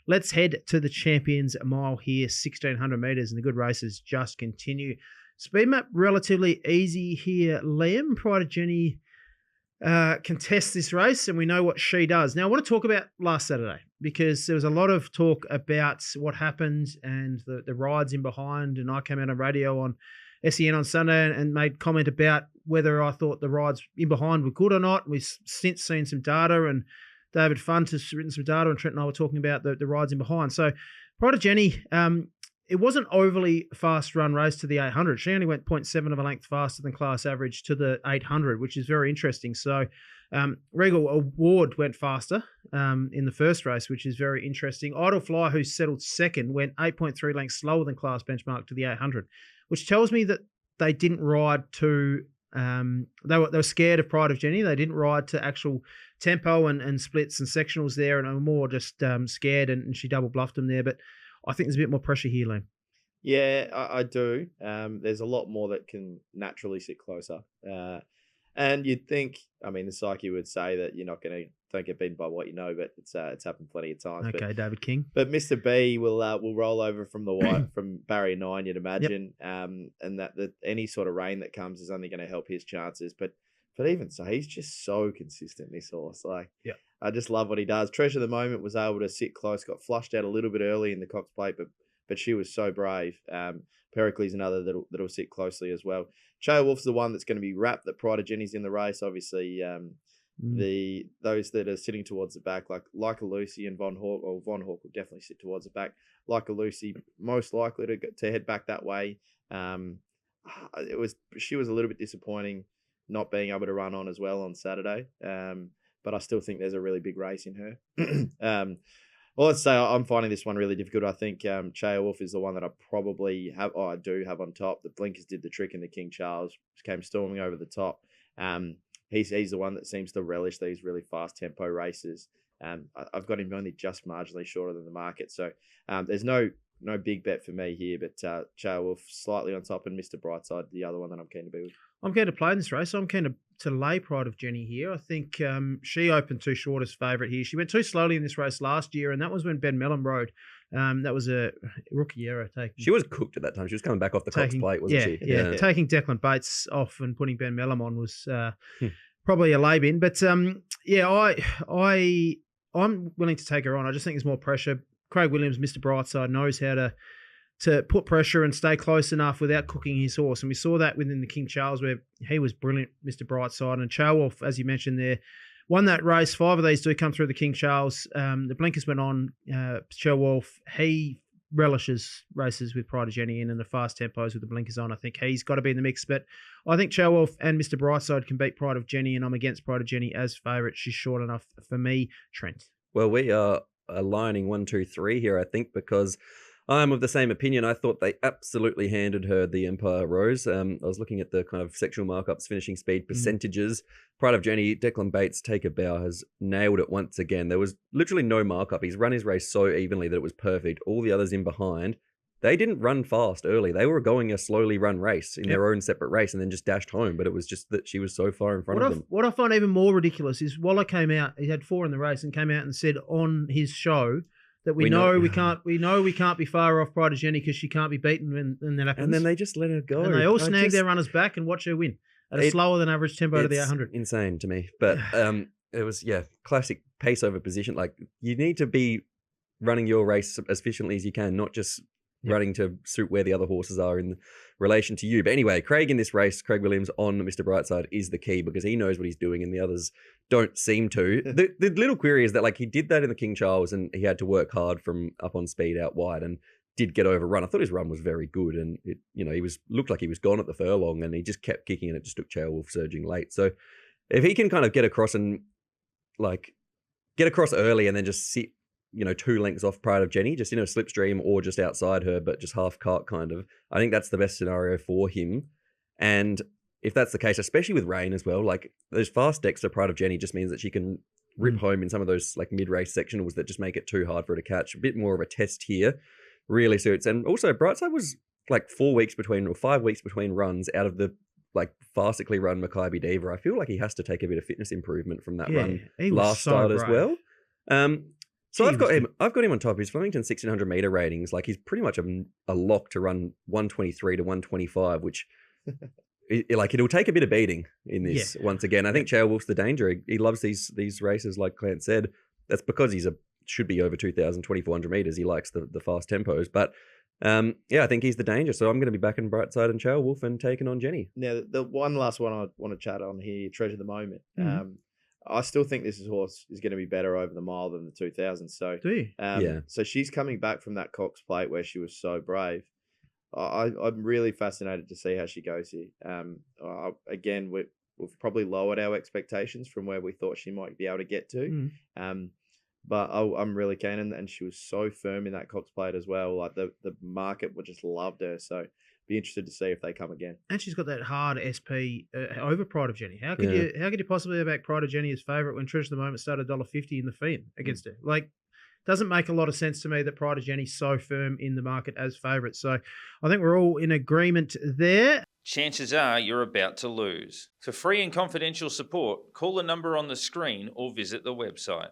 let's head to the Champions Mile here, 1,600 metres, and the good races just continue. Speed map relatively easy here, Liam. Pride of Jenny contest this race, and we know what she does. Now, I want to talk about last Saturday because there was a lot of talk about what happened and the rides in behind, and I came out on radio on SEN on Sunday and made comment about whether I thought the rides in behind were good or not. We've since seen some data, and David Funt has written some data, and Trent and I were talking about the rides in behind. So Pride of Jenny, it wasn't overly fast run race to the 800. She only went 0.7 of a length faster than class average to the 800, which is very interesting. So Regal Award went faster in the first race, which is very interesting. Idle Fly, who settled second, went 8.3 lengths slower than class benchmark to the 800, which tells me that they didn't ride to they were scared of Pride of Jenny. They didn't ride to actual tempo and splits and sectionals there, and were more just scared, and she double bluffed them there. But I think there's a bit more pressure here, Liam. Yeah, I do. There's a lot more that can naturally sit closer. And you'd think, I mean, the psyche would say that you're not going to, don't get beaten by what you know, but it's happened plenty of times. Okay, but, David King. But Mr. B will roll over from the white, from barrier 9, you'd imagine. Yep. And that any sort of rain that comes is only going to help his chances. But even so, he's just so consistent, this horse. Like, yeah, I just love what he does. Treasure of the Moment was able to sit close, got flushed out a little bit early in the Cox Plate, but she was so brave. Pericles another that'll sit closely as well. Chael Wolf's the one that's going to be wrapped. That Pride of Jenny's in the race. Obviously, those that are sitting towards the back, like a Lucy and Von Hawk, or Von Hawk will definitely sit towards the back. Like a Lucy, most likely to head back that way. She was a little bit disappointing not being able to run on as well on Saturday. But I still think there's a really big race in her. Well, let's say I'm finding this one really difficult. I think Chael Wolf is the one that I probably have. Oh, I do have on top. The blinkers did the trick, and the King Charles came storming over the top. He's the one that seems to relish these really fast tempo races. I've got him only just marginally shorter than the market, so there's no big bet for me here. But Chael Wolf slightly on top, and Mr. Brightside the other one that I'm keen to be with. I'm keen to play in this race. I'm keen to lay Pride of Jenny here. I think she opened too short as favourite here. She went too slowly in this race last year, and that was when Ben Mellon rode. That was a rookie error taking. She was cooked at that time. She was coming back off the Cox Plate, wasn't she? Yeah. Taking Declan Bates off and putting Ben Mellon on was probably a lay bin. But I'm willing to take her on. I just think there's more pressure. Craig Williams, Mr. Brightside, knows how to put pressure and stay close enough without cooking his horse. And we saw that within the King Charles, where he was brilliant, Mr. Brightside. And Chael Wolf, as you mentioned there, won that race. 5 of these do come through the King Charles. The blinkers went on. Chael Wolf, he relishes races with Pride of Jenny in and the fast tempos with the blinkers on. I think he's got to be in the mix. But I think Chael Wolf and Mr. Brightside can beat Pride of Jenny, and I'm against Pride of Jenny as favourite. She's short enough for me, Trent. Well, we are aligning 1, 2, 3 here, I think, because I'm of the same opinion. I thought they absolutely handed her the Empire Rose. I was looking at the kind of sectional markups, finishing speed percentages. Pride of Jenny, Declan Bates, Take a Bow, has nailed it once again. There was literally no markup. He's run his race so evenly that it was perfect. All the others in behind, they didn't run fast early. They were going a slowly run race in their own separate race and then just dashed home. But it was just that she was so far in front of them. What I find even more ridiculous is Waller came out, he had 4 in the race and came out and said on his show that we know we can't be far off Pride of Jenny because she can't be beaten when that happens. And then they just let her go. And they all snag their runners back and watch her win at a slower than average tempo to the 800. Insane to me. But it was, classic pace over position. Like, you need to be running your race as efficiently as you can, not just running to suit where the other horses are in relation to you. But anyway, Craig in this race, Craig Williams on Mr. Brightside is the key because he knows what he's doing and the others don't seem to. The little query is that, like, he did that in the King Charles and he had to work hard from up on speed out wide and did get overrun. I thought his run was very good and he looked like he was gone at the furlong and he just kept kicking and it just took Chael Wolf surging late. So if he can kind of get across early and then just sit 2 lengths off Pride of Jenny, just in a slipstream or just outside her, but just half cart kind of. I think that's the best scenario for him. And if that's the case, especially with rain as well, like those fast decks to Pride of Jenny just means that she can rip home in some of those like mid-race sectionals that just make it too hard for her to catch. A bit more of a test here really suits. And also Brightside was like 5 weeks between runs out of the like farcically run Maccabi Diva. I feel like he has to take a bit of fitness improvement from that run last start as well. So He I've got was him. I've got him on top. His Flemington 1600 meter ratings, like he's pretty much a lock to run 123 to 125, which like it'll take a bit of beating in this. Once again, I think Chael Wolf's the danger. He loves these races, like Clint said. That's because he's should be over 2,000, 2,400 meters. He likes the fast tempos, but I think he's the danger. So I'm going to be backing Brightside and Chael Wolf and taking on Jenny. Now, the one last one I want to chat on here, Treasure the Moment. I still think this horse is going to be better over the mile than the 2,000. So, Do you? So she's coming back from that Cox Plate where she was so brave. I'm really fascinated to see how she goes here. Again, we've probably lowered our expectations from where we thought she might be able to get to. But I'm really keen, and she was so firm in that Cox Plate as well. Like the market would just loved her. So be interested to see if they come again. And she's got that hard SP over Pride of Jenny. How could you possibly back Pride of Jenny as favourite when Treasure of the Moment started $1.50 in the Fiend against her? Like, doesn't make a lot of sense to me that Pride of Jenny's so firm in the market as favourite. So I think we're all in agreement there. Chances are you're about to lose. For free and confidential support, call the number on the screen or visit the website.